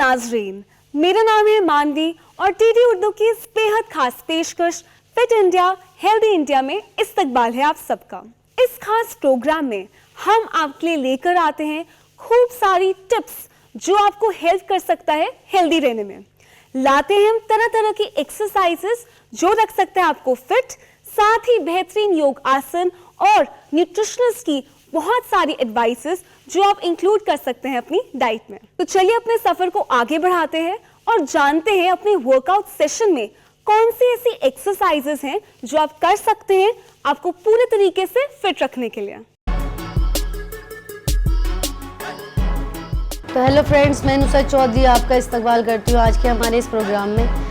नाजरीन, मेरा नाम है मानवी और टीडी उर्दू की इस बेहद खास पेशकश फिट इंडिया हेल्दी इंडिया में इस्तकबाल है आप सबका। इस खास प्रोग्राम में हम आपके लिए लेकर आते हैं खूब सारी टिप्स जो आपको हेल्प कर सकता है हेल्दी रहने में। लाते हैं हम तरह तरह की एक्सरसाइजेस जो रख सकते हैं आपको फिट, साथ ही बेहतरीन योग आसन और न्यूट्रिशनिस्ट की बहुत सारी एडवाइसेस जो आप इंक्लूड कर सकते हैं अपनी डाइट में। तो चलिए अपने सफर को आगे बढ़ाते हैं और जानते हैं अपने वर्कआउट सेशन में कौन सी ऐसी एक्सरसाइजेस हैं जो आप कर सकते हैं आपको पूरे तरीके से फिट रखने के लिए। तो हेलो फ्रेंड्स, मैं नुसरत चौधरी आपका इस्तकबाल करती हूँ आज के हमारे इस प्रोग्राम में।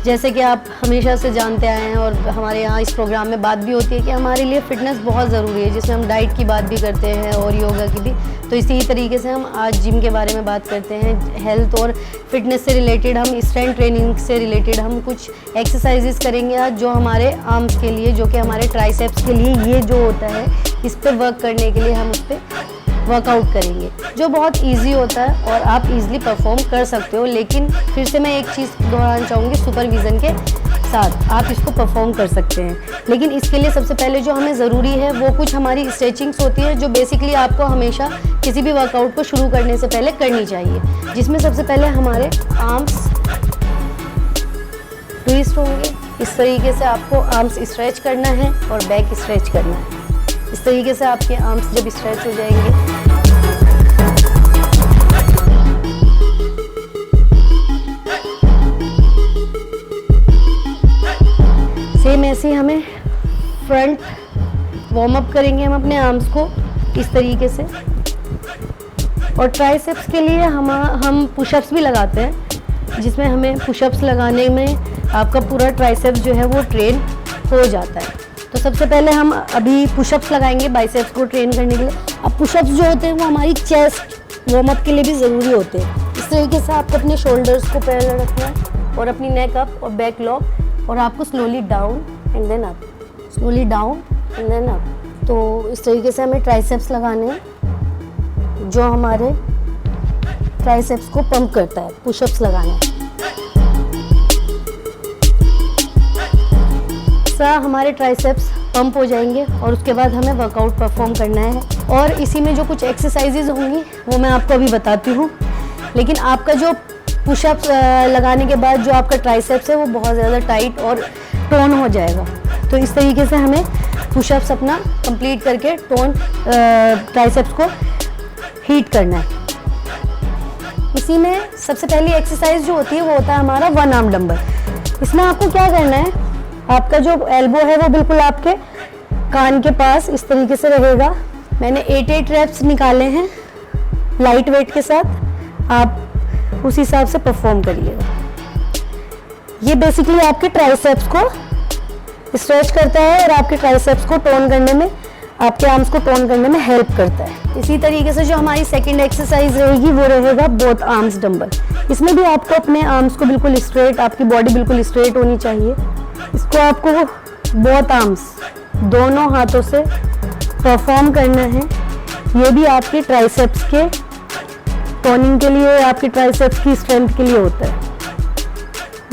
जैसे कि आप हमेशा से जानते आए हैं और हमारे यहाँ इस प्रोग्राम में बात भी होती है कि हमारे लिए फ़िटनेस बहुत ज़रूरी है, जिसमें हम डाइट की बात भी करते हैं और योगा की भी। तो इसी तरीके से हम आज जिम के बारे में बात करते हैं। हेल्थ और फिटनेस से रिलेटेड, हम स्ट्रेंथ ट्रेनिंग से रिलेटेड हम कुछ एक्सरसाइजेस करेंगे आज, जो हमारे आर्म्स के लिए, जो कि हमारे ट्राइसेप्स के लिए ये जो होता है, इस पर वर्क करने के लिए हम उस पर वर्कआउट करेंगे, जो बहुत इजी होता है और आप इजीली परफॉर्म कर सकते हो। लेकिन फिर से मैं एक चीज़ दोहराना चाहूँगी, सुपरविज़न के साथ आप इसको परफॉर्म कर सकते हैं। लेकिन इसके लिए सबसे पहले जो हमें ज़रूरी है वो कुछ हमारी स्ट्रेचिंग्स होती है, जो बेसिकली आपको हमेशा किसी भी वर्कआउट को शुरू करने से पहले करनी चाहिए, जिसमें सबसे पहले हमारे आर्म्स ट्विस्ट होंगे। इस तरीके से आपको आर्म्स स्ट्रेच करना है और बैक स्ट्रेच करना है। इस तरीके से आपके आर्म्स जब स्ट्रेच हो जाएंगे, सेम ऐसे ही हमें फ्रंट वार्म अप करेंगे हम अपने आर्म्स को इस तरीके से। और ट्राइसेप्स के लिए हम पुशअप्स भी लगाते हैं, जिसमें हमें पुशअप्स लगाने में आपका पूरा ट्राइसेप्स जो है वो ट्रेन हो जाता है। तो सबसे पहले हम अभी पुशअप्स लगाएंगे बाइसेप्स को ट्रेन करने के लिए। अब पुशअप्स जो होते हैं वो हमारी चेस्ट वार्म अप के लिए भी ज़रूरी होते हैं। इस तरीके से आपको अपने शोल्डर्स को पैरेलल रखना है और अपनी नेक अप और बैक लॉक, और आपको slowly down and then up, slowly down and then up. तो इस तरीके से हमें ट्राइसेप्स लगाने हैं, जो हमारे ट्राइसेप्स को पंप करता है, पुशअप्स लगाने। हमारे ट्राइसेप्स पंप हो जाएंगे और उसके बाद हमें वर्कआउट परफॉर्म करना है। और इसी में जो कुछ एक्सरसाइजेज होंगी वो मैं आपको अभी बताती हूँ। लेकिन आपका जो पुशअप्स लगाने के बाद जो आपका ट्राइसेप्स है वो बहुत ज़्यादा टाइट और टोन हो जाएगा। तो इस तरीके से हमें पुशअप्स अपना कंप्लीट करके टोन ट्राइसेप्स को हीट करना है। इसी में सबसे पहली एक्सरसाइज जो होती है वो होता है हमारा वन आर्म डंबल। इसमें आपको क्या करना है, आपका जो एल्बो है वो बिल्कुल आपके कान के पास इस तरीके से रहेगा। मैंने 8 रेप्स निकाले हैं लाइट वेट के साथ, आप उस हिसाब से परफॉर्म करिएगा। ये बेसिकली आपके ट्राइसेप्स को स्ट्रेच करता है और आपके ट्राइसेप्स को टोन करने में, आपके आर्म्स को टोन करने में हेल्प करता है। इसी तरीके से जो हमारी सेकंड एक्सरसाइज रहेगी वो रहेगा बोथ आर्म्स डंबल। इसमें भी आपको अपने आर्म्स को बिल्कुल स्ट्रेट, आपकी बॉडी बिल्कुल स्ट्रेट होनी चाहिए। इसको आपको बोथ आर्म्स, दोनों हाथों से परफॉर्म करना है। ये भी आपके ट्राइसेप्स के टोनिंग के लिए, आपके ट्राइसेप्स की स्ट्रेंथ के लिए होता है।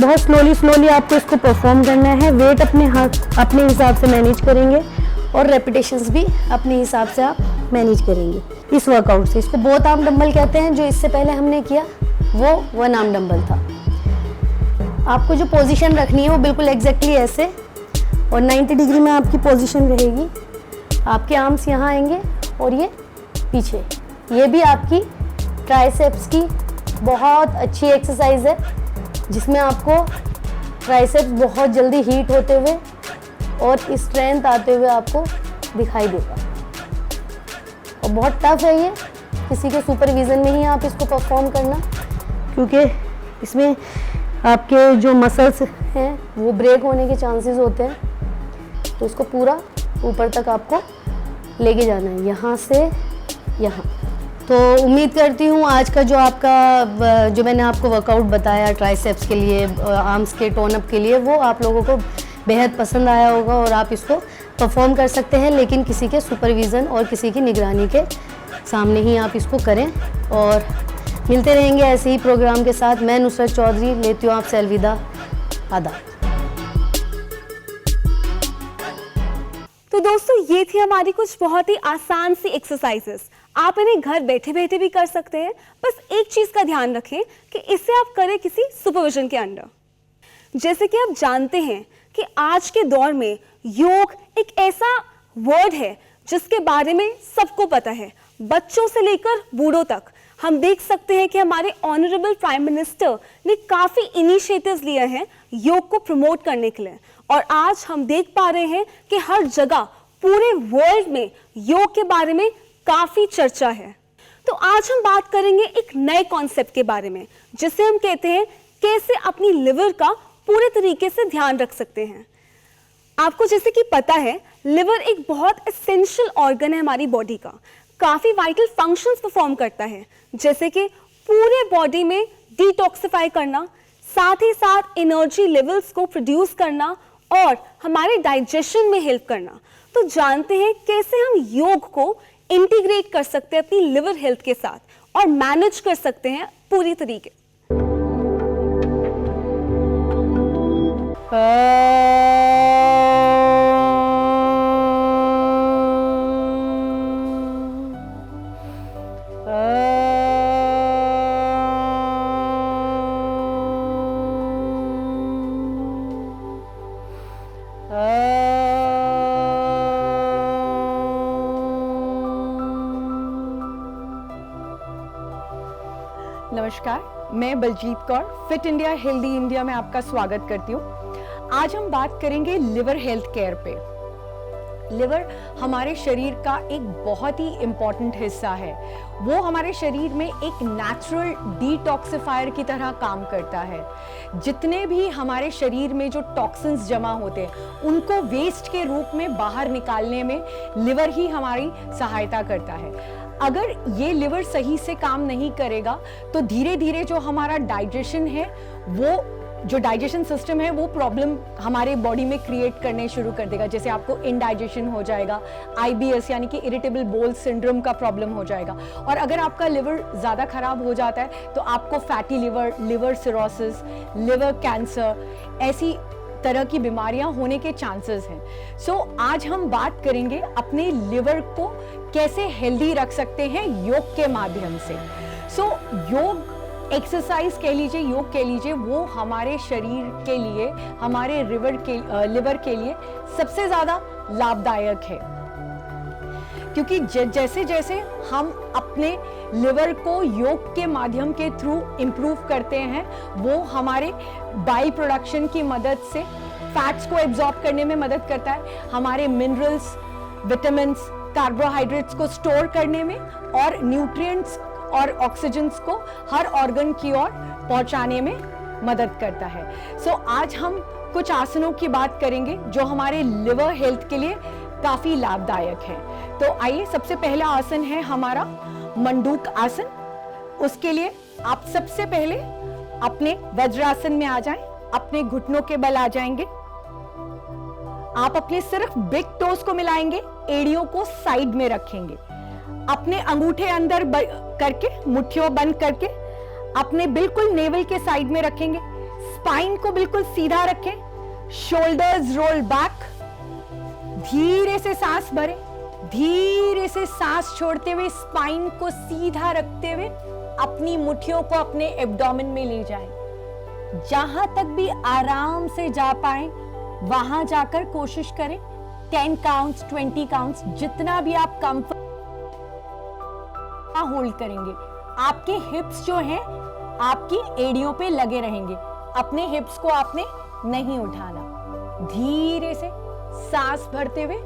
बहुत स्लोली आपको इसको परफॉर्म करना है। वेट अपने हिसाब से मैनेज करेंगे और रेपिटेशंस भी अपने हिसाब से आप मैनेज करेंगे इस वर्कआउट से। इसको बोथ आर्म डंबल कहते हैं। जो इससे पहले हमने किया वो वन आर्म डंबल था। आपको जो पोजीशन रखनी है वो बिल्कुल एग्जैक्टली ऐसे, और 90 डिग्री में आपकी पोजीशन रहेगी। आपके आर्म्स यहाँ आएंगे और ये पीछे। ये भी आपकी ट्राइसेप्स की बहुत अच्छी एक्सरसाइज है, जिसमें आपको ट्राइसेप्स बहुत जल्दी हीट होते हुए और स्ट्रेंथ आते हुए आपको दिखाई देगा। और बहुत टफ है ये, किसी के सुपरविज़न में ही आप इसको परफॉर्म करना, क्योंकि इसमें आपके जो मसल्स हैं वो ब्रेक होने के चांसेस होते हैं। तो इसको पूरा ऊपर तक आपको लेके जाना है, यहाँ से यहाँ। तो उम्मीद करती हूँ आज का जो मैंने आपको वर्कआउट बताया ट्राइसेप्स के लिए, आर्म्स के टोन अप के लिए, वो आप लोगों को बेहद पसंद आया होगा और आप इसको परफॉर्म कर सकते हैं। लेकिन किसी के सुपरविज़न और किसी की निगरानी के सामने ही आप इसको करें। और मिलते रहेंगे ऐसे ही प्रोग्राम के साथ। मैं नुसरत चौधरी लेती हूँ आपसे अलविदा। आदाब। तो दोस्तों ये थी हमारी कुछ बहुत ही आसान सी एक्सरसाइजेस। आप इन्हें घर बैठे बैठे भी कर सकते हैं। बस एक चीज का ध्यान रखें कि इसे आप करें किसी सुपरविजन के अंडर। जैसे कि आप जानते हैं कि आज के दौर में योग एक ऐसा वर्ड है जिसके बारे में सबको पता है, बच्चों से लेकर बूढ़ों तक। हम देख सकते हैं कि हमारे ऑनरेबल प्राइम मिनिस्टर ने काफी इनिशिएटिव्स लिए हैं योग को प्रमोट करने के लिए, और आज हम देख पा रहे हैं कि हर जगह पूरे वर्ल्ड में योग के बारे में काफी चर्चा है। तो आज हम बात करेंगे एक नए कॉन्सेप्ट के बारे में जिसे हम कहते हैं कैसे अपनी लिवर का पूरे तरीके से ध्यान रख सकते हैं। आपको जैसे कि पता है, लिवर एक बहुत एसेंशियल ऑर्गन है हमारी बॉडी का, काफी वाइटल फंक्शंस परफॉर्म करता है, जैसे कि पूरे बॉडी में डिटॉक्सिफाई करना, साथ ही साथ एनर्जी लेवल्स को प्रोड्यूस करना और हमारे डाइजेशन में हेल्प करना। तो जानते हैं कैसे हम योग को इंटीग्रेट कर सकते हैं अपनी लिवर हेल्थ के साथ और मैनेज कर सकते हैं पूरी तरीके। नमस्कार, मैं Baljeet Kaur fit India healthy India में आपका स्वागत करती हूँ। आज हम बात करेंगे लिवर हेल्थ केयर पे। लिवर हमारे शरीर का एक बहुत ही इम्पॉर्टेंट हिस्सा है। वो हमारे शरीर में एक नेचुरल डिटॉक्सिफायर की तरह काम करता है। जितने भी हमारे शरीर में जो टॉक्सिन्स जमा होते हैं उनको वेस्ट के रूप में बाहर निकालने में लिवर ही हमारी सहायता करता है। अगर ये लिवर सही से काम नहीं करेगा तो धीरे धीरे जो हमारा डाइजेशन है, वो जो डाइजेशन सिस्टम है, वो प्रॉब्लम हमारे बॉडी में क्रिएट करने शुरू कर देगा। जैसे आपको इंडाइजेशन हो जाएगा, IBS यानी कि इरिटेबल बोल सिंड्रोम का प्रॉब्लम हो जाएगा। और अगर आपका लिवर ज़्यादा खराब हो जाता है तो आपको fatty liver, liver cirrhosis, liver cancer, ऐसी तरह की बीमारियां होने के चांसेस हैं। सो आज हम बात करेंगे अपने लिवर को कैसे हेल्दी रख सकते हैं योग के माध्यम से। सो योग एक्सरसाइज कह लीजिए, योग कह लीजिए, वो हमारे शरीर के लिए, हमारे लिवर के लिए सबसे ज़्यादा लाभदायक है। क्योंकि जैसे जैसे हम अपने लिवर को योग के माध्यम के थ्रू इम्प्रूव करते हैं, वो हमारे बाइल प्रोडक्शन की मदद से फैट्स को एब्जॉर्ब करने में मदद करता है, हमारे मिनरल्स, विटामिन्स, कार्बोहाइड्रेट्स को स्टोर करने में और न्यूट्रिएंट्स और ऑक्सीजन्स को हर ऑर्गन की ओर पहुंचाने में मदद करता है। सो आज हम कुछ आसनों की बात करेंगे जो हमारे लिवर हेल्थ के लिए काफी लाभदायक है। तो आइए, सबसे पहला आसन है हमारा मंडूक आसन। उसके लिए आप सबसे पहले अपने वज्रासन में आ जाएं, अपने घुटनों के बल आ जाएंगे। आप अपने सिर्फ बिग टोज को मिलाएंगे, एड़ियों को साइड में रखेंगे, अपने अंगूठे अंदर करके, मुट्ठियों बंद करके अपने बिल्कुल नेवल के साइड में रखेंगे। स्पाइन को बिल्कुल सीधा रखें, शोल्डर्स रोल बैक। धीरे से सांस भरें, धीरे से सांस छोड़ते हुए स्पाइन को सीधा रखते हुए अपनी मुट्ठियों को अपने एब्डोमेन में ले जाएं। जहां तक भी आराम से जा पाए वहां जाकर कोशिश करें। 10 काउंट्स, 20 काउंट्स, जितना भी आप कंफर्ट होल्ड करेंगे। आपके हिप्स जो हैं आपकी एड़ियों पे लगे रहेंगे। अपने हिप्स को आपने नहीं उठाना। धीरे से सांस भरते हुए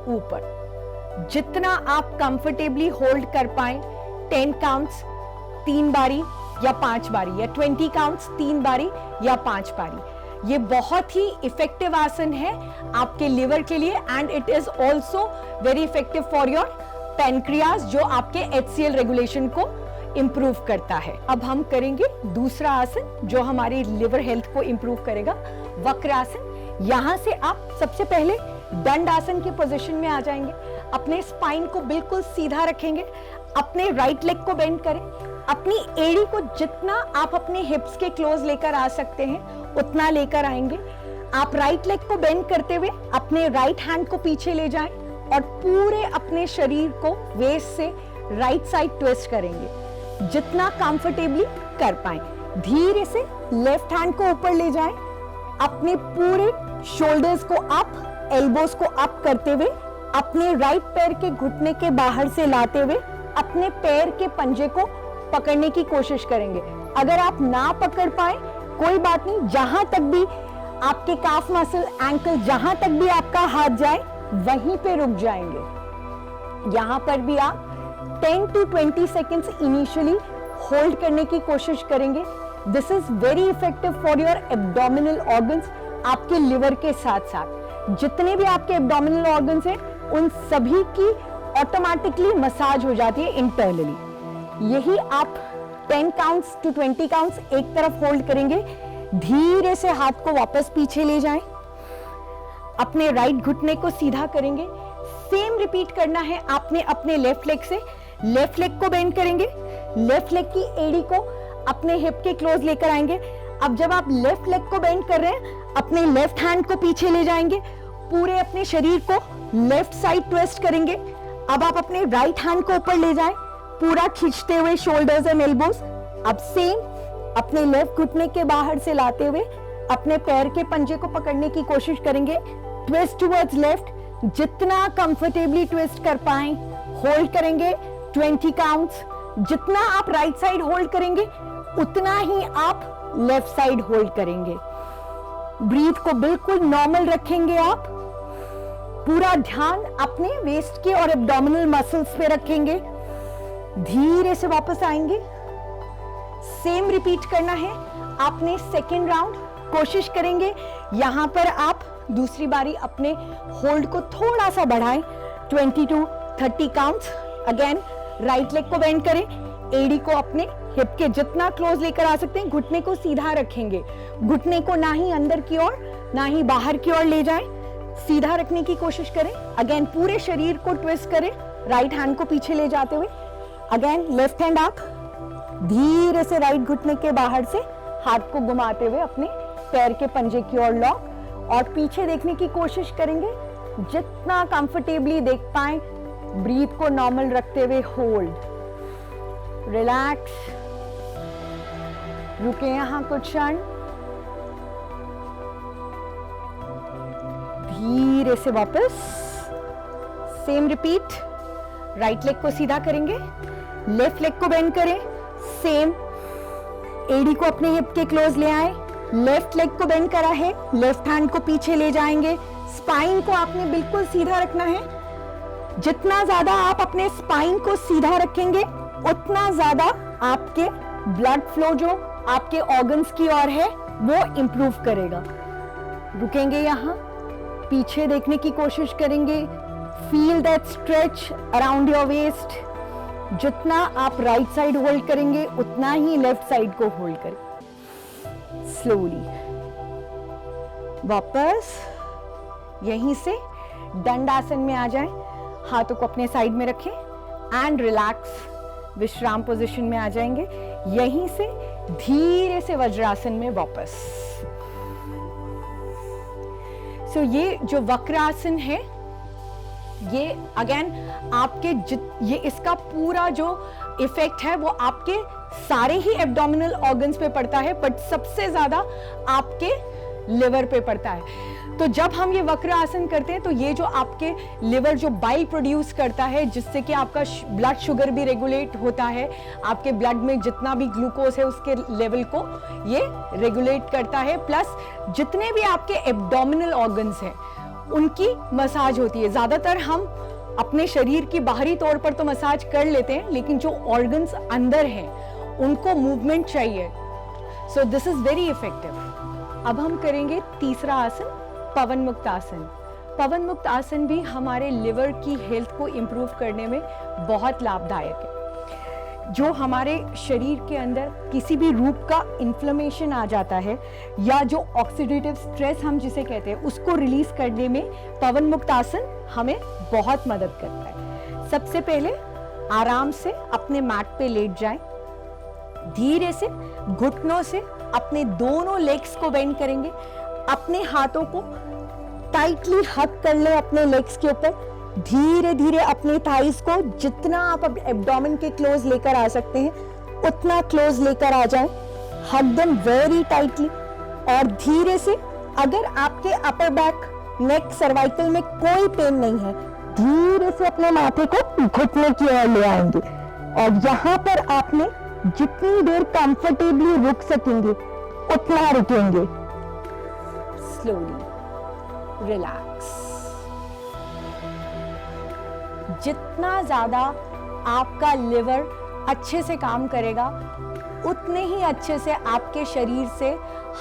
ऊपर, जितना आप कंफर्टेबली होल्ड कर पाए। 10 काउंट्स 3 बारी या 5 बारी, या 20 काउंट्स 3 बारी या 5 बारी। ये बहुत ही इफेक्टिव आसन है आपके लिवर के लिए, and it is also very effective for your pancreas, जो आपके HCl रेगुलेशन को इंप्रूव करता है। अब हम करेंगे दूसरा आसन जो हमारी लिवर हेल्थ को इंप्रूव करेगा, वक्रासन। यहां से आप सबसे पहले दंड आसन की पोजीशन में आ जाएंगे। अपने स्पाइन को बिल्कुल सीधा रखेंगे, अपने राइट लेग को बेंड करें, अपनी एड़ी को जितना आप अपने हिप्स के क्लोज लेकर आ सकते हैं उतना लेकर आएंगे। आप राइट लेग को बेंड करते हुए अपने राइट हैंड को पीछे ले जाएं और पूरे अपने शरीर को वेस्ट से राइट साइड ट्विस्ट करेंगे जितना कंफर्टेबली कर पाए। धीरे से लेफ्ट हैंड को ऊपर ले जाएं, अपने पूरे शोल्डर्स को अप, एल्बोस को अप करते हुए अपने राइट पैर के घुटने के बाहर से लाते हुए अपने पैर के पंजे को पकड़ने की कोशिश करेंगे। अगर आप ना पकड़ पाए कोई बात नहीं, जहां तक भी आपके काफ मसल, एंकल, जहां तक भी आपका हाथ जाए वहीं पे रुक जाएंगे। यहां पर भी आप 10 to 20 सेकेंड्स इनिशियली होल्ड करने की कोशिश करेंगे। This is very effective for your abdominal organs. आपके लिवर के साथ साथ जितने भी आपके एब्डोमिनल ऑर्गन्स हैं उन सभी की ऑटोमेटिकली मसाज हो जाती है इंटरनली। यही आप 10 काउंट्स to 20 काउंट्स एक तरफ होल्ड करेंगे। धीरे से हाथ को वापस पीछे ले जाएं, अपने राइट घुटने को सीधा करेंगे। सेम रिपीट करना है आपने अपने लेफ्ट लेग से। लेफ्ट लेग को बेंड करेंगे, लेफ्ट लेग की एड़ी को अपने हिप के क्लोज लेकर आएंगे। अब जब आप लेफ्ट लेग को बेंड कर रहे हैं, अपने लेफ्ट हैंड को पीछे ले जाएंगे, पूरे अपने शरीर को लेफ्ट साइड ट्विस्ट करेंगे। अब आप अपने राइट हैंड को ऊपर ले जाएं, पूरा खींचते हुए शोल्डर्स एंड एल्बोज। अब सेम अपने लेफ्ट घुटने के बाहर से लाते हुए अपने पैर के पंजे को पकड़ने की कोशिश करेंगे। ट्विस्ट टुवर्ड्स लेफ्ट, जितना कंफर्टेबली ट्विस्ट कर पाएं होल्ड करेंगे 20 काउंट्स। जितना आप राइट साइड होल्ड करेंगे उतना ही आप लेफ्ट साइड होल्ड करेंगे। ब्रीथ को बिल्कुल नॉर्मल रखेंगे आप। पूरा ध्यान अपने वेस्ट के और एब्डोमिनल मसल्स पे रखेंगे। धीरे से वापस आएंगे। सेम रिपीट करना है आपने सेकेंड राउंड। कोशिश करेंगे यहां पर आप दूसरी बारी अपने होल्ड को थोड़ा सा बढ़ाएं। 20 to 30 counts. Again right leg को बेंड करें, एड़ी को अपने हिप के जितना क्लोज लेकर आ सकते हैं, घुटने को सीधा रखेंगे। घुटने को ना ही अंदर की ओर ना ही बाहर की ओर ले जाएं, सीधा रखने की कोशिश करें। अगेन पूरे शरीर को ट्विस्ट करें, राइट हैंड को पीछे ले जाते हुए। अगेन लेफ्ट हैंड आप धीरे से राइट घुटने के बाहर से हाथ को घुमाते हुए अपने पैर के पंजे की ओर लॉक और पीछे देखने की कोशिश करेंगे जितना कंफर्टेबली देख पाए। ब्रीथ को नॉर्मल रखते हुए होल्ड, रिलैक्स, रुके यहां कुछ क्षण। धीरे से वापस सेम रिपीट। राइट लेग को सीधा करेंगे, लेफ्ट लेग को बेंड करें। सेम एड़ी को अपने हिप के क्लोज ले आए, लेफ्ट लेग को बेंड करा है, लेफ्ट हैंड को पीछे ले जाएंगे। स्पाइन को आपने बिल्कुल सीधा रखना है। जितना ज्यादा आप अपने स्पाइन को सीधा रखेंगे उतना ज्यादा आपके ब्लड फ्लो जो आपके ऑर्गन्स की ओर है वो इंप्रूव करेगा। रुकेंगे यहां, पीछे देखने की कोशिश करेंगे। Feel that stretch around your waist. जितना आप राइट साइड होल्ड करेंगे उतना ही लेफ्ट साइड को होल्ड करें। स्लोली वापस यहीं से दंडासन में आ जाएं। हाथों को अपने साइड में रखें एंड रिलैक्स, विश्राम पोजीशन में आ जाएंगे। यहीं से धीरे से वज्रासन में वापस। सो ये जो वक्रासन है ये अगेन आपके ये इसका पूरा जो इफेक्ट है वो आपके सारे ही एब्डोमिनल ऑर्गन्स पे पड़ता है, बट सबसे ज्यादा आपके लिवर पे पड़ता है। तो जब हम ये वक्र आसन करते हैं तो ये जो आपके लिवर जो बाइल प्रोड्यूस करता है जिससे कि आपका ब्लड शुगर भी रेगुलेट होता है, आपके ब्लड में जितना भी ग्लूकोज है उसके लेवल को ये रेगुलेट करता है, प्लस जितने भी आपके एब्डोमिनल ऑर्गन्स हैं उनकी मसाज होती है। ज्यादातर हम अपने शरीर की बाहरी तौर पर तो मसाज कर लेते हैं, लेकिन जो ऑर्गन्स अंदर हैं उनको मूवमेंट चाहिए। So this is very effective. अब हम करेंगे तीसरा आसन, पवन मुक्त आसन। पवन मुक्त आसन भी हमारे लिवर की हेल्थ को इंप्रूव करने में बहुत लाभदायक है। जो हमारे शरीर के अंदर किसी भी रूप का इन्फ्लेमेशन आ जाता है या जो ऑक्सीडेटिव स्ट्रेस हम जिसे कहते हैं उसको रिलीज करने में पवन मुक्त आसन हमें बहुत मदद करता है। सबसे पहले आराम से अपने मैट पे लेट जाएं। धीरे से घुटनों से अपने दोनों लेग्स को बेंड करेंगे। अपने हाथों को टाइटली हक कर ले अपने लेग्स के ऊपर। धीरे धीरे अपने थाइस को जितना आप एब्डोमेन के क्लोज लेकर आ सकते हैं उतना क्लोज लेकर आ जाएं। हक देम वेरी टाइटली। और धीरे से, अगर आपके अपर बैक, नेक, सर्वाइकल में कोई पेन नहीं है, धीरे से अपने माथे को घुटने की ओर ले आएंगे। और यहाँ पर आपने जितनी देर कंफर्टेबली रुक सकेंगे उतना रुकेंगे। Slowly relax. जितना ज्यादा आपका लिवर अच्छे से काम करेगा उतने ही अच्छे से आपके शरीर से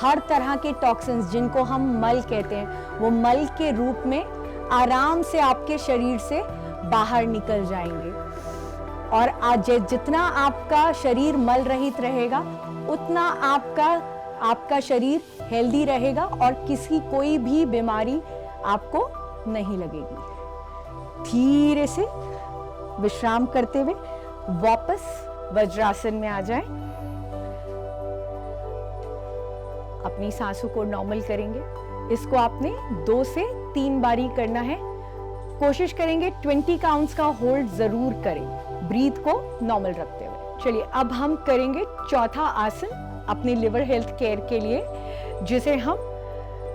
हर तरह के टॉक्सिन्स, जिनको हम मल कहते हैं, वो मल के रूप में आराम से आपके शरीर से बाहर निकल जाएंगे। और आज जितना आपका शरीर मल रहित रहेगा उतना आपका शरीर हेल्दी रहेगा और कोई भी बीमारी आपको नहीं लगेगी। धीरे से विश्राम करते हुए वापस वज्रासन में आ जाएं। अपनी सांसों को नॉर्मल करेंगे। इसको आपने 2 से 3 बारी करना है। कोशिश करेंगे 20 काउंट्स का होल्ड जरूर करें, ब्रीथ को नॉर्मल रखते हुए। चलिए अब हम करेंगे चौथा आसन अपने लिवर हेल्थ केयर के लिए, जिसे हम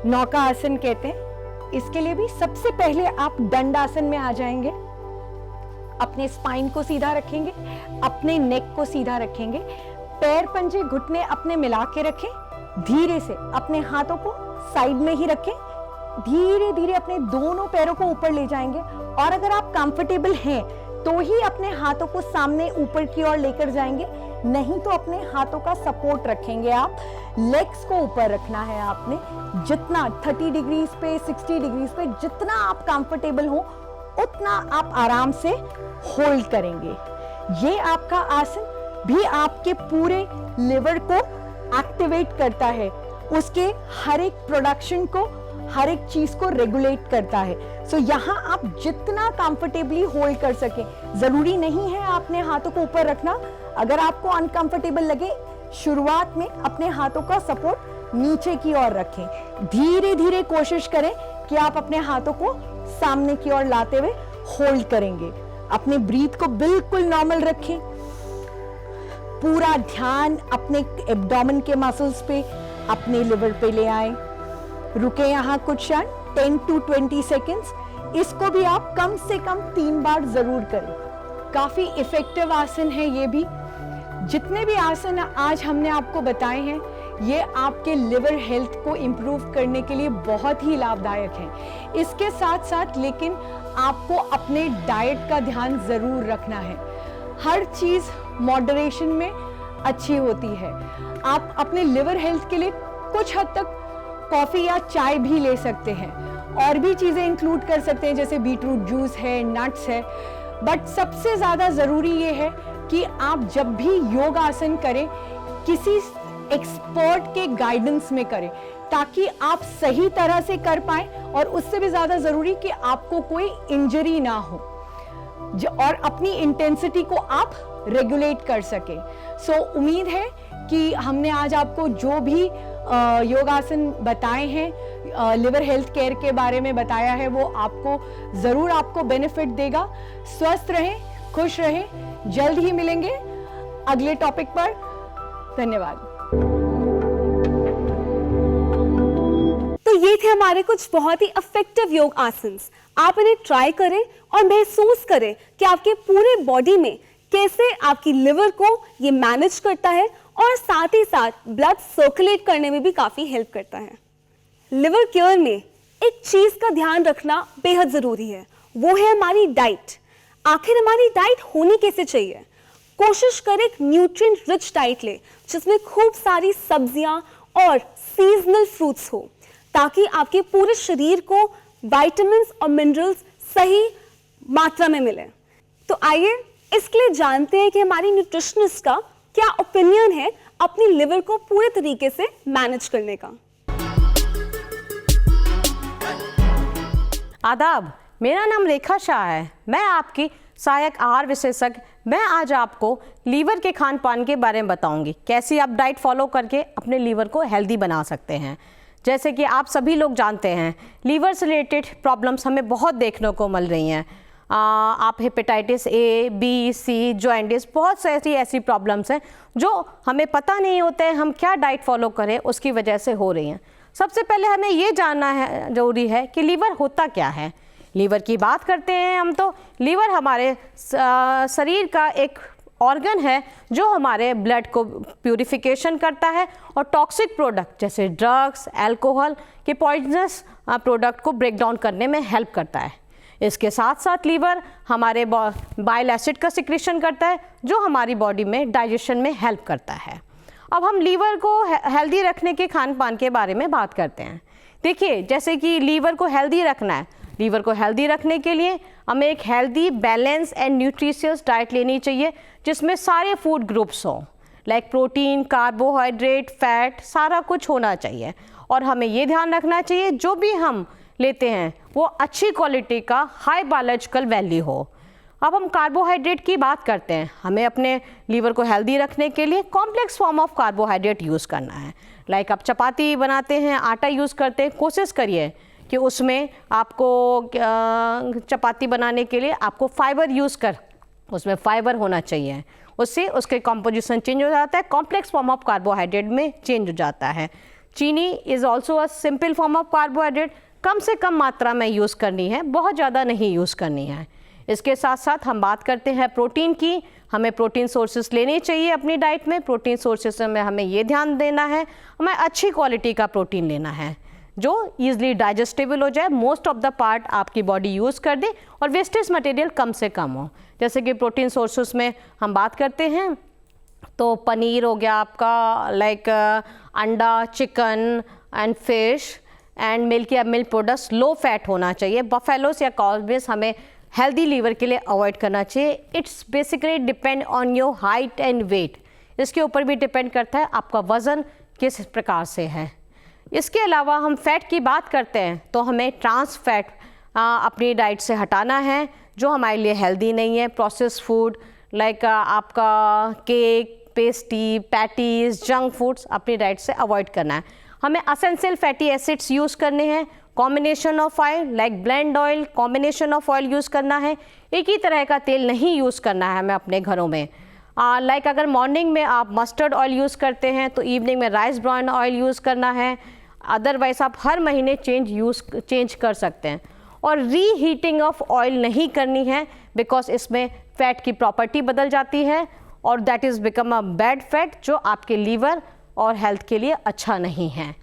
नौका आसन कहते हैं। इसके लिए भी सबसे पहले आप दंडासन में आ जाएंगे। अपने स्पाइन को सीधा रखेंगे, अपने नेक को सीधा रखेंगे, पैर पंजे घुटने अपने मिला के रखें। धीरे से अपने हाथों को साइड में ही रखें। धीरे धीरे अपने दोनों पैरों को ऊपर ले जाएंगे। और अगर आप कंफर्टेबल हैं तो ही अपने हाथों को सामने ऊपर की ओर लेकर जाएंगे, नहीं तो अपने हाथों का सपोर्ट रखेंगे आप। लेग्स को ऊपर रखना है आपने। जितना 30 डिग्रीज पे, 60 डिग्रीज पे जितना आप कंफर्टेबल हो उतना आप आराम से होल्ड करेंगे। ये आपका आसन भी आपके पूरे लिवर को एक्टिवेट करता है, उसके हर एक प्रोडक्शन को, हर एक चीज को रेगुलेट करता है। सो यहाँ आप जितना कंफर्टेबली होल्ड कर सके। जरूरी नहीं है आपने हाथों को ऊपर रखना। अगर आपको अनकंफर्टेबल लगे, शुरुआत में अपने हाथों का सपोर्ट नीचे की ओर रखें। धीरे धीरे कोशिश करें कि आप अपने हाथों को सामने की ओर लाते हुए होल्ड करेंगे। अपने ब्रीथ को बिल्कुल नॉर्मल रखें। पूरा ध्यान अपने एब्डोमेन के मसल्स पे, अपने लिवर पे ले आए। रुके यहाँ कुछ क्षण, 10 to 20 सेकेंड्स। इसको भी आप कम से कम 3 बार जरूर करें। काफी इफेक्टिव आसन है ये भी। जितने भी आसन आज हमने आपको बताए हैं, ये आपके लिवर हेल्थ को इम्प्रूव करने के लिए बहुत ही लाभदायक है। इसके साथ साथ लेकिन आपको अपने डाइट का ध्यान जरूर रखना है। हर चीज मॉडरेशन में अच्छी होती है। आप अपने लिवर हेल्थ के लिए कुछ हद तक कॉफी या चाय भी ले सकते हैं, और भी चीजें इंक्लूड कर सकते हैं, जैसे बीटरूट जूस है, नट्स है। बट सबसे ज्यादा जरूरी ये है कि आप जब भी योग आसन करें, किसी एक्सपर्ट के गाइडेंस में करें, ताकि आप सही तरह से कर पाएं, और उससे भी ज्यादा जरूरी कि आपको कोई इंजरी ना हो और अपनी इंटेंसिटी को आप रेगुलेट कर सके। सो उम्मीद है कि हमने आज आपको जो भी योगासन बताए हैं, लिवर हेल्थ केयर के बारे में बताया है, वो आपको जरूर आपको बेनिफिट देगा। स्वस्थ रहें, खुश रहें। जल्द ही मिलेंगे अगले टॉपिक पर। धन्यवाद। तो ये थे हमारे कुछ बहुत ही इफेक्टिव योग आसन्स। आप इन्हें ट्राई करें और महसूस करें कि आपके पूरे बॉडी में कैसे आपकी लिवर को ये मैनेज करता है, और साथ ही साथ ब्लड सर्कुलेट करने में भी काफी हेल्प करता है। लिवर केयर में एक चीज का ध्यान रखना बेहद जरूरी है, वो है हमारी डाइट। आखिर हमारी डाइट होनी कैसे चाहिए? कोशिश करें एक न्यूट्रिएंट रिच डाइट ले, जिसमें खूब सारी सब्जियां और सीजनल फ्रूट्स हो, ताकि आपके पूरे शरीर को विटामिन्स और मिनरल्स सही मात्रा में मिले। तो आइए इसके लिए जानते हैं कि हमारी न्यूट्रिशनिस्ट का क्या ओपिनियन है अपनी लिवर को पूरे तरीके से मैनेज करने का। आदाब, मेरा नाम रेखा शाह है। मैं आपकी सहायक आहार विशेषज्ञ। मैं आज आपको लीवर के खान पान के बारे में बताऊंगी, कैसे आप डाइट फॉलो करके अपने लीवर को हेल्दी बना सकते हैं। जैसे कि आप सभी लोग जानते हैं, लीवर से रिलेटेड प्रॉब्लम्स हमें बहुत देखने को मिल रही हैं। आप हेपेटाइटिस ए, बी, सी, जॉइंटिस, बहुत सारी ऐसी प्रॉब्लम्स हैं जो हमें पता नहीं होते हैं हम क्या डाइट फॉलो करें उसकी वजह से हो रही हैं। सबसे पहले हमें ये जानना है ज़रूरी है कि लीवर होता क्या है। लीवर की बात करते हैं हम तो लीवर हमारे शरीर का एक ऑर्गन है जो हमारे ब्लड को प्यूरिफिकेशन करता है और टॉक्सिक प्रोडक्ट जैसे ड्रग्स, अल्कोहल के पॉइजनस प्रोडक्ट को ब्रेक डाउन करने में हेल्प करता है। इसके साथ साथ लीवर हमारे बाइल एसिड का सिक्रेशन करता है जो हमारी बॉडी में डाइजेशन में हेल्प करता है। अब हम लीवर को हेल्दी रखने के खान पान के बारे में बात करते हैं। देखिए, जैसे कि लीवर को हेल्दी रखना है, लीवर को हेल्दी रखने के लिए हमें एक healthy, balance and nutritious diet लेनी चाहिए जिसमें सारे फूड ग्रुप्स हों, लाइक प्रोटीन, कार्बोहाइड्रेट, फैट, सारा कुछ होना चाहिए। और हमें ये ध्यान रखना चाहिए जो भी हम लेते हैं वो अच्छी क्वालिटी का हाई बायोलॉजिकल वैल्यू हो। अब हम कार्बोहाइड्रेट की बात करते हैं। हमें अपने लीवर को हेल्दी रखने के लिए complex form of carbohydrate use करना है। लाइक आप चपाती बनाते हैं, आटा यूज़ करते हैं, कोशिश करिए कि उसमें आपको चपाती बनाने के लिए आपको फाइबर यूज़ कर, उसमें फाइबर होना चाहिए, उससे उसके कॉम्पोजिशन चेंज हो जाता है, कॉम्प्लेक्स फॉर्म ऑफ कार्बोहाइड्रेट में चेंज हो जाता है। Chini is also a simple form of carbohydrate, कम से कम मात्रा में यूज़ करनी है, बहुत ज़्यादा नहीं यूज़ करनी है। इसके साथ साथ हम बात करते हैं प्रोटीन की। हमें प्रोटीन सोर्सेस लेने चाहिए अपनी डाइट में। प्रोटीन सोर्सेस में हमें ये ध्यान देना है, हमें अच्छी क्वालिटी का प्रोटीन लेना है जो ईजिली डाइजेस्टेबल हो जाए, मोस्ट ऑफ द पार्ट आपकी बॉडी यूज़ कर दे और वेस्टेज मटेरियल कम से कम हो। जैसे कि प्रोटीन सोर्सेस में हम बात करते हैं तो पनीर हो गया आपका, लाइक अंडा, chicken and fish and milk या मिल्क प्रोडक्ट्स लो फैट होना चाहिए। बफेलोस या कॉल्स हमें हेल्दी लीवर के लिए अवॉइड करना चाहिए। It's basically depend on your height and weight, इसके ऊपर भी डिपेंड करता है आपका वज़न किस प्रकार से है। इसके अलावा हम फैट की बात करते हैं तो हमें ट्रांस फैट अपनी डाइट से हटाना है जो हमारे लिए हेल्दी नहीं है। प्रोसेस फूड लाइक आपका cake, pastry, patties, junk foods अपनी डाइट से अवॉइड करना है। हमें असेंशियल फैटी एसिड्स यूज़ करने हैं, combination of oil like blend oil, combination of oil use करना है। एक ही तरह का तेल नहीं यूज़ करना है हमें अपने घरों में। लाइक अगर मॉर्निंग में आप मस्टर्ड ऑयल यूज़ करते हैं तो इवनिंग में राइस ब्राउन ऑयल यूज़ करना है। अदरवाइज़ आप हर महीने चेंज कर सकते हैं। और रीहीटिंग ऑफ ऑयल नहीं करनी है बिकॉज इसमें फ़ैट की प्रॉपर्टी बदल जाती है और that is become a bad fat जो आपके लीवर और हेल्थ के लिए अच्छा नहीं है।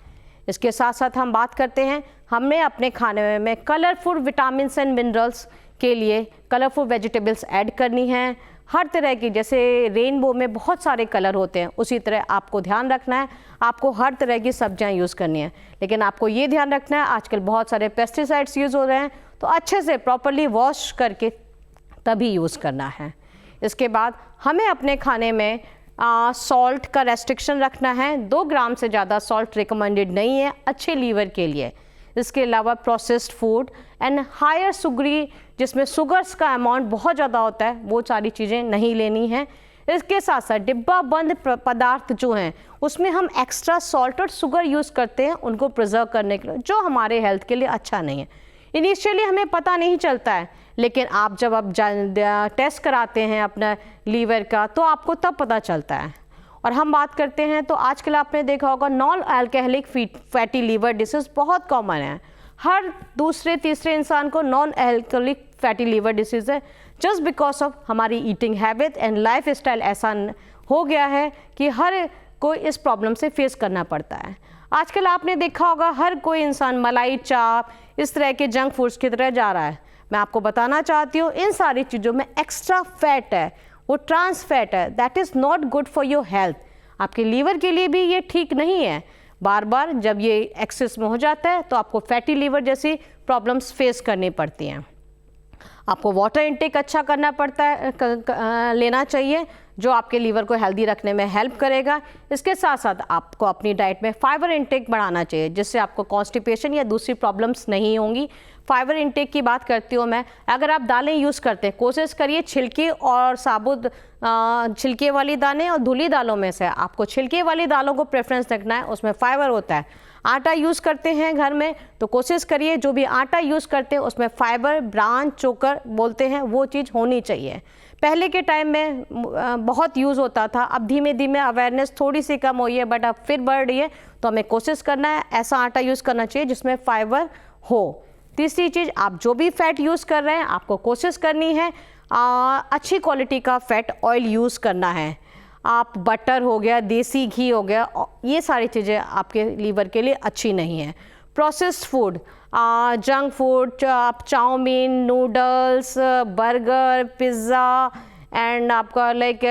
इसके साथ साथ हम बात करते हैं, हमें अपने खाने में कलरफुल विटामिन्स एंड मिनरल्स के लिए कलरफुल वेजिटेबल्स ऐड करनी हैं। हर तरह की, जैसे रेनबो में बहुत सारे कलर होते हैं, उसी तरह आपको ध्यान रखना है, आपको हर तरह की सब्जियां यूज़ करनी है। लेकिन आपको ये ध्यान रखना है आजकल बहुत सारे पेस्टिसाइड्स यूज़ हो रहे हैं, तो अच्छे से प्रॉपरली वॉश करके तभी यूज़ करना है। इसके बाद हमें अपने खाने में सॉल्ट का रेस्ट्रिक्शन रखना है। 2 ग्राम से ज़्यादा सॉल्ट रिकमेंडेड नहीं है अच्छे लीवर के लिए। इसके अलावा processed food and higher sugary, जिसमें शुगर्स का अमाउंट बहुत ज़्यादा होता है, वो सारी चीज़ें नहीं लेनी हैं। इसके साथ साथ डिब्बा बंद पदार्थ जो हैं उसमें हम एक्स्ट्रा सॉल्ट और शुगर यूज़ करते हैं उनको प्रिजर्व करने के लिए, जो हमारे हेल्थ के लिए अच्छा नहीं है। इनिशियली हमें पता नहीं चलता है, लेकिन आप जब आप टेस्ट कराते हैं अपना लीवर का तो आपको तब पता चलता है। और हम बात करते हैं तो आजकल आपने देखा होगा non alcoholic fatty liver disease बहुत कॉमन है। हर दूसरे तीसरे इंसान को non alcoholic fatty liver disease है, जस्ट बिकॉज ऑफ हमारी eating habit and lifestyle ऐसा हो गया है कि हर कोई इस प्रॉब्लम से फेस करना पड़ता है। आजकल आपने देखा होगा हर कोई इंसान मलाई चाप इस तरह के जंक फूड्स की तरह जा रहा है। मैं आपको बताना चाहती हूँ इन सारी चीज़ों में एक्स्ट्रा फैट है, वो ट्रांस फैट है, that is not good for your health. आपके लीवर के लिए भी ये ठीक नहीं है। बार बार जब ये एक्सेस में हो जाता है तो आपको फैटी लीवर जैसी प्रॉब्लम्स फेस करनी पड़ती हैं। आपको वाटर इंटेक अच्छा करना पड़ता है, लेना चाहिए, जो आपके लीवर को हेल्दी रखने में हेल्प करेगा। इसके साथ साथ आपको अपनी डाइट में फाइबर इंटेक बढ़ाना चाहिए, जिससे आपको कॉन्स्टिपेशन या दूसरी प्रॉब्लम्स नहीं होंगी। फाइबर इंटेक की बात करती हूँ मैं। अगर आप दालें यूज़ करते हैं, कोशिश करिए छिलके और साबुत छिलके वाली दालें और धुली दालों में से आपको छिलके वाली दालों को प्रेफरेंस रखना है, उसमें फाइबर होता है। आटा यूज़ करते हैं घर में तो कोशिश करिए जो भी आटा यूज़ करते हैं उसमें फाइबर, ब्रान, चोकर बोलते हैं वो चीज़ होनी चाहिए। पहले के टाइम में बहुत यूज़ होता था, अब धीमे धीमे अवेयरनेस थोड़ी सी कम हुई है, बट अब फिर बढ़ रही है। तो हमें कोशिश करना है ऐसा आटा यूज़ करना चाहिए जिसमें फाइबर हो। तीसरी चीज़, आप जो भी फैट यूज़ कर रहे हैं आपको कोशिश करनी है अच्छी क्वालिटी का फैट ऑयल यूज़ करना है। आप बटर हो गया, देसी घी हो गया, ये सारी चीज़ें आपके लीवर के लिए अच्छी नहीं है। प्रोसेस्ड फूड, जंक फूड, आप chowmein, noodles, burger, pizza and आपका लाइक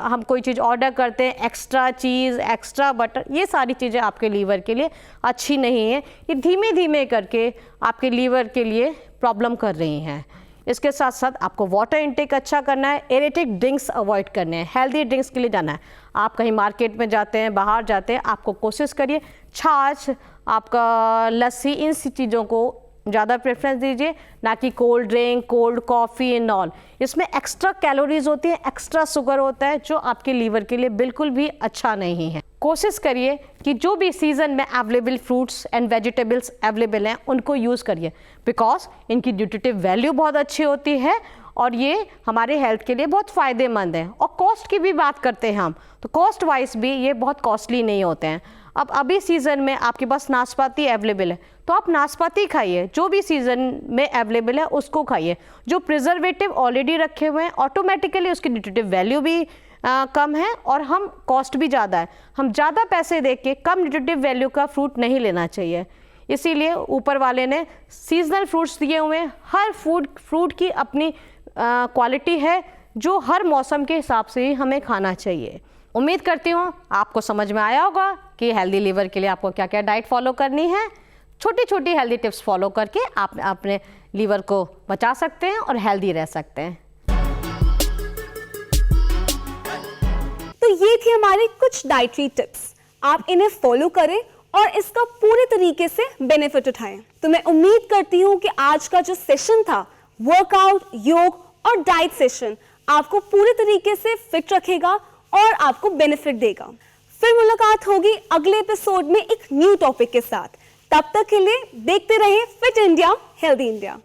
हम कोई चीज़ ऑर्डर करते हैं, एक्स्ट्रा चीज़, एक्स्ट्रा बटर, ये सारी चीज़ें आपके लीवर के लिए अच्छी नहीं है। ये धीमे धीमे करके आपके लीवर के लिए प्रॉब्लम कर रही हैं। इसके साथ साथ आपको वाटर इंटेक अच्छा करना है, एरेटिक ड्रिंक्स अवॉइड करने हैं, हेल्दी ड्रिंक्स के लिए जाना है। आप कहीं मार्केट में जाते हैं, बाहर जाते हैं, आपको कोशिश करिए छाछ, आपका लस्सी, इन चीज़ों को ज़्यादा प्रेफरेंस दीजिए, ना कि cold drink, cold coffee and all. इसमें एक्स्ट्रा कैलोरीज होती है, एक्स्ट्रा शुगर होता है, जो आपके लीवर के लिए बिल्कुल भी अच्छा नहीं है। कोशिश करिए कि जो भी सीज़न में available fruits and vegetables available हैं उनको यूज़ करिए, बिकॉज इनकी न्यूट्रिटिव वैल्यू बहुत अच्छी होती है और ये हमारे हेल्थ के लिए बहुत फ़ायदेमंद है। और कॉस्ट की भी बात करते हैं हम, तो कॉस्ट वाइज भी ये बहुत कॉस्टली नहीं होते हैं। अब अभी सीज़न में आपके पास नाशपाती अवेलेबल है तो आप नाशपाती खाइए, जो भी सीज़न में अवेलेबल है उसको खाइए। जो प्रिजर्वेटिव ऑलरेडी रखे हुए हैं ऑटोमेटिकली उसकी न्यूट्रिटिव वैल्यू भी कम है और हम कॉस्ट भी ज़्यादा है। हम ज़्यादा पैसे दे के कम न्यूट्रिटिव वैल्यू का फ्रूट नहीं लेना चाहिए। इसीलिए ऊपर वाले ने सीजनल फ्रूट्स दिए हुए हैं। हर फ्रूट की अपनी क्वालिटी है जो हर मौसम के हिसाब से ही हमें खाना चाहिए। उम्मीद करती हूँ आपको समझ में आया होगा कि हेल्दी लीवर के लिए आपको क्या क्या डाइट फॉलो करनी है। छोटी छोटी हेल्दी टिप्स फॉलो करके आप अपने लीवर को बचा सकते हैं और हेल्दी रह सकते हैं। तो ये थी हमारी कुछ डाइटरी टिप्स, आप इन्हें फॉलो करें और इसका पूरे तरीके से बेनिफिट उठाएं। तो मैं उम्मीद करती हूँ कि आज का जो सेशन था, वर्कआउट, योग और डाइट सेशन, आपको पूरे तरीके से फिट रखेगा और आपको बेनिफिट देगा। फिर मुलाकात होगी अगले एपिसोड में एक न्यू टॉपिक के साथ। तब तक के लिए देखते रहिए फिट इंडिया, हेल्दी इंडिया।